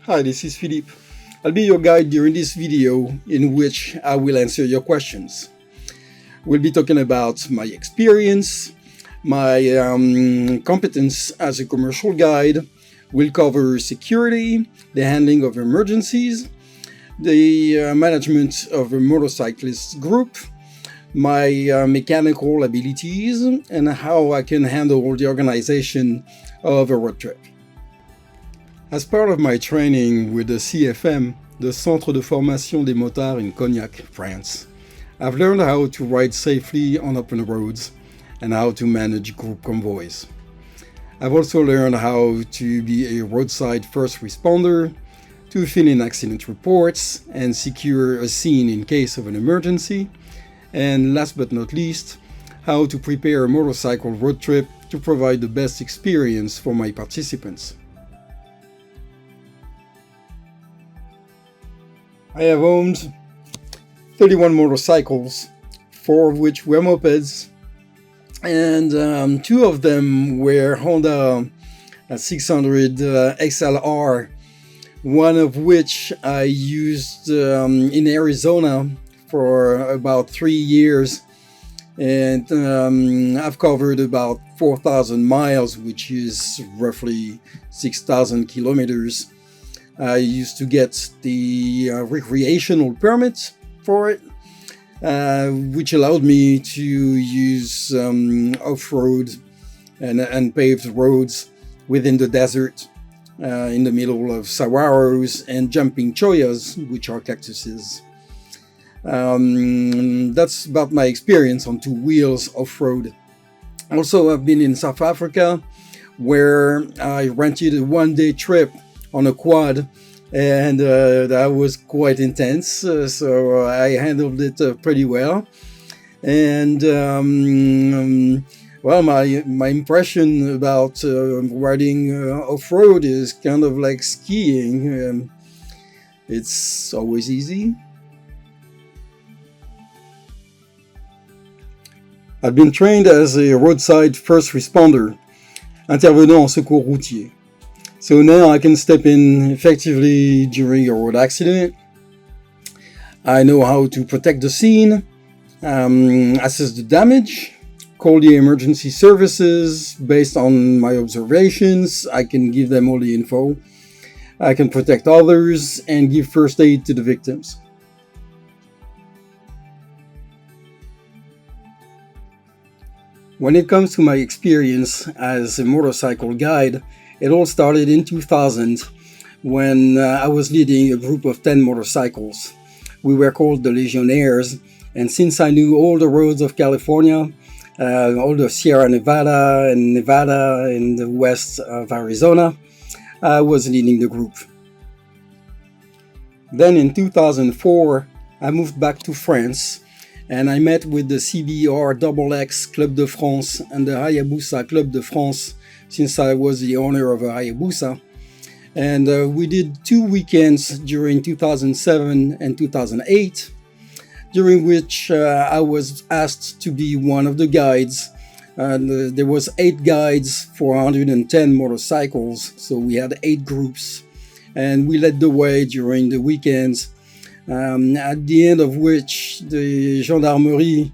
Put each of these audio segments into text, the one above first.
Hi, this is Philippe. I'll be your guide during this video in which I will answer your questions. We'll be talking about my experience, my competence as a commercial guide. We'll cover security, the handling of emergencies, the management of a motorcyclist group, my mechanical abilities, and how I can handle the organization of a road trip. As part of my training with the CFM, the Centre de Formation des Motards in Cognac, France, I've learned how to ride safely on open roads and how to manage group convoys. I've also learned how to be a roadside first responder, to fill in accident reports and secure a scene in case of an emergency, and last but not least, how to prepare a motorcycle road trip to provide the best experience for my participants. I have owned 31 motorcycles, 4 of which were mopeds, and 2 of them were Honda 600 XLR, one of which I used in Arizona for about 3 years, and I've covered about 4,000 miles, which is roughly 6,000 kilometers. I used to get the recreational permit for it, which allowed me to use off-road and paved roads within the desert, in the middle of saguaros and jumping choyas, which are cactuses. That's about my experience on 2 wheels off-road. Also, I've been in South Africa, where I rented a 1-day trip on a quad, and that was quite intense, so I handled it pretty well. And well, my impression about riding off-road is kind of like skiing. It's always easy. I've been trained as a roadside first responder, intervenant en secours routier. So now I can step in effectively during a road accident. I know how to protect the scene, assess the damage, call the emergency services based on my observations. I can give them all the info. I can protect others and give first aid to the victims. When it comes to my experience as a motorcycle guide, it all started in 2000 when I was leading a group of 10 motorcycles. We were called the Legionnaires, and since I knew all the roads of California, all the Sierra Nevada and the west of Arizona, I was leading the group. Then in 2004, I moved back to France, and I met with the CBR XX Club de France and the Hayabusa Club de France, since I was the owner of a Hayabusa. And we did 2 weekends during 2007 and 2008, during which I was asked to be one of the guides. There was 8 guides for 110 motorcycles, so we had 8 groups, and we led the way during the weekends, at the end of which the gendarmerie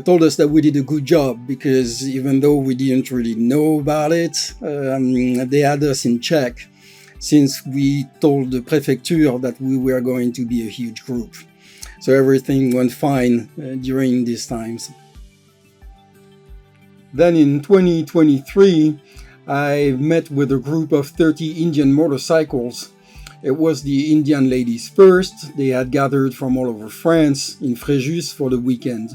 told us that we did a good job, because even though we didn't really know about it, they had us in check, since we told the prefecture that we were going to be a huge group. So everything went fine during these times. Then in 2023, I met with a group of 30 Indian motorcycles. It was the Indian Ladies First. They had gathered from all over France in Fréjus for the weekend.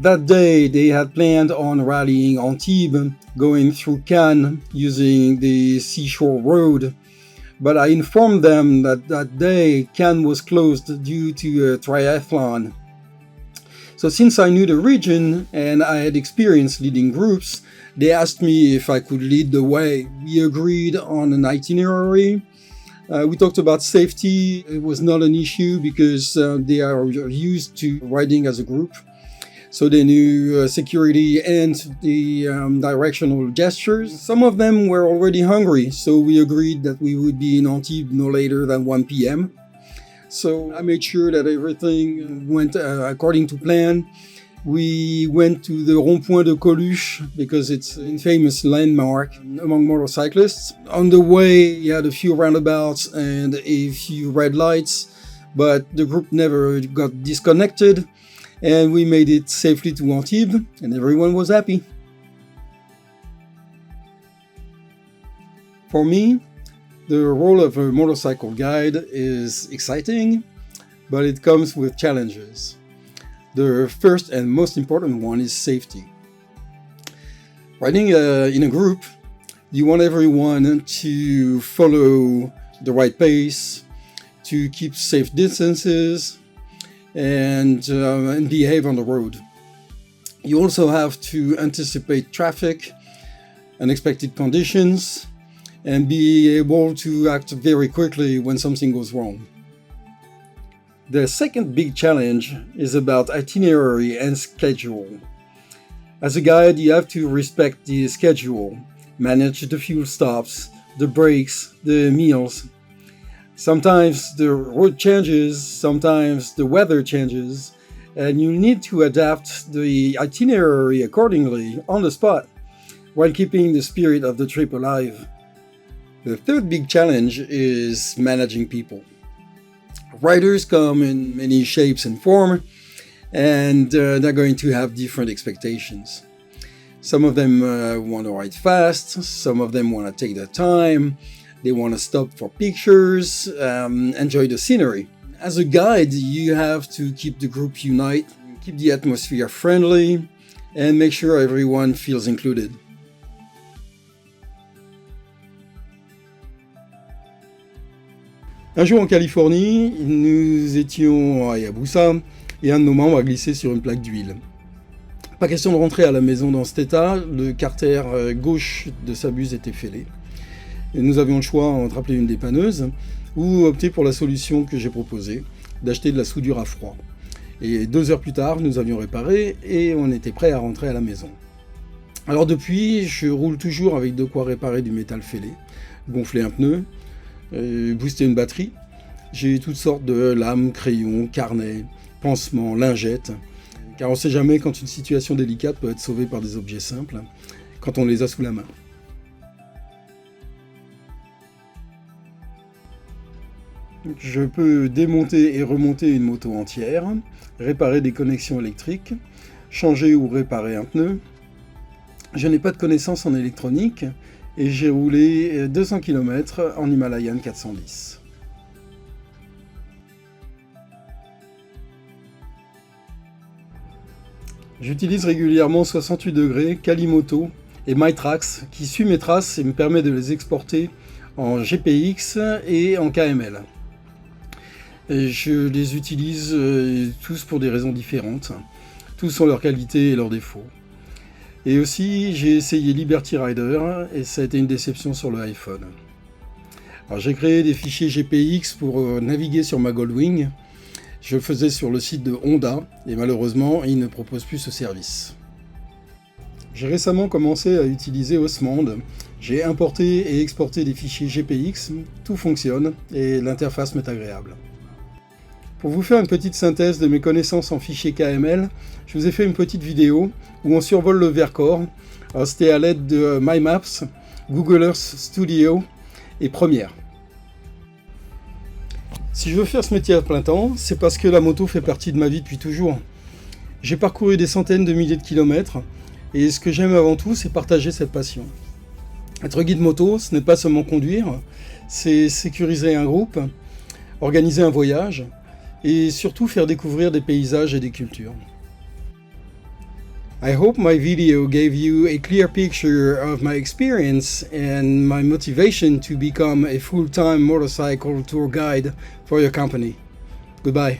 That day, they had planned on rallying Antibes, going through Cannes using the seashore road. But I informed them that that day, Cannes was closed due to a triathlon. So since I knew the region and I had experience leading groups, they asked me if I could lead the way. We agreed on an itinerary. We talked about safety. It was not an issue because they are used to riding as a group. so they knew security and the directional gestures. Some of them were already hungry, so we agreed that we would be in Antibes no later than 1 p.m. So I made sure that everything went according to plan. We went to the rond-point de Coluche because it's an famous landmark among motorcyclists. On the way, you had a few roundabouts and a few red lights, but the group never got disconnected, and we made it safely to Antibes, and everyone was happy. For me, the role of a motorcycle guide is exciting, but it comes with challenges. The first and most important one is safety. Riding in a group, you want everyone to follow the right pace, to keep safe distances, and behave on the road. You also have to anticipate traffic, unexpected conditions, and be able to act very quickly when something goes wrong. The second big challenge is about itinerary and schedule. As a guide, you have to respect the schedule, manage the fuel stops, the breaks, the meals. Sometimes the road changes, sometimes the weather changes, and you need to adapt the itinerary accordingly on the spot, while keeping the spirit of the trip alive. The third big challenge is managing people. Riders come in many shapes and forms, and they're going to have different expectations. Some of them want to ride fast, some of them want to take their time, they want to stop for pictures, enjoy the scenery. As a guide, you have to keep the group united, keep the atmosphere friendly, and make sure everyone feels included. Un jour en Californie, nous étions à Hayabusa et un de nos membres a glissé sur une plaque d'huile. Pas question de rentrer à la maison dans cet état, le carter gauche de sa buse était fêlé. Et nous avions le choix entre appeler une dépanneuse ou opter pour la solution que j'ai proposée, d'acheter de la soudure à froid. Et 2 heures plus tard, nous avions réparé et on était prêt à rentrer à la maison. Alors depuis, je roule toujours avec de quoi réparer du métal fêlé, gonfler un pneu, booster une batterie. J'ai toutes sortes de lames, crayons, carnets, pansements, lingettes, car on ne sait jamais quand une situation délicate peut être sauvée par des objets simples, quand on les a sous la main. Je peux démonter et remonter une moto entière, réparer des connexions électriques, changer ou réparer un pneu. Je n'ai pas de connaissances en électronique, et j'ai roulé 200 km en Himalayan 410. J'utilise régulièrement 68 degrés, Kalimoto et MyTrax qui suit mes traces et me permet de les exporter en GPX et en KML. Et je les utilise tous pour des raisons différentes. Tous ont leurs qualités et leurs défauts. Et aussi, j'ai essayé Liberty Rider et ça a été une déception sur le iPhone. Alors, j'ai créé des fichiers GPX pour naviguer sur ma Goldwing. Je le faisais sur le site de Honda et malheureusement, ils ne proposent plus ce service. J'ai récemment commencé à utiliser Osmand. J'ai importé et exporté des fichiers GPX, tout fonctionne et l'interface m'est agréable. Pour vous faire une petite synthèse de mes connaissances en fichier KML, je vous ai fait une petite vidéo où on survole le Vercors. C'était à l'aide de My Maps, Google Earth Studio et Premiere. Si je veux faire ce métier à plein temps, c'est parce que la moto fait partie de ma vie depuis toujours. J'ai parcouru des centaines de milliers de kilomètres et ce que j'aime avant tout, c'est partager cette passion. Être guide moto, ce n'est pas seulement conduire, c'est sécuriser un groupe, organiser un voyage, et surtout faire découvrir des paysages et des cultures. I hope my video gave you a clear picture of my experience and my motivation to become a full-time motorcycle tour guide for your company. Goodbye.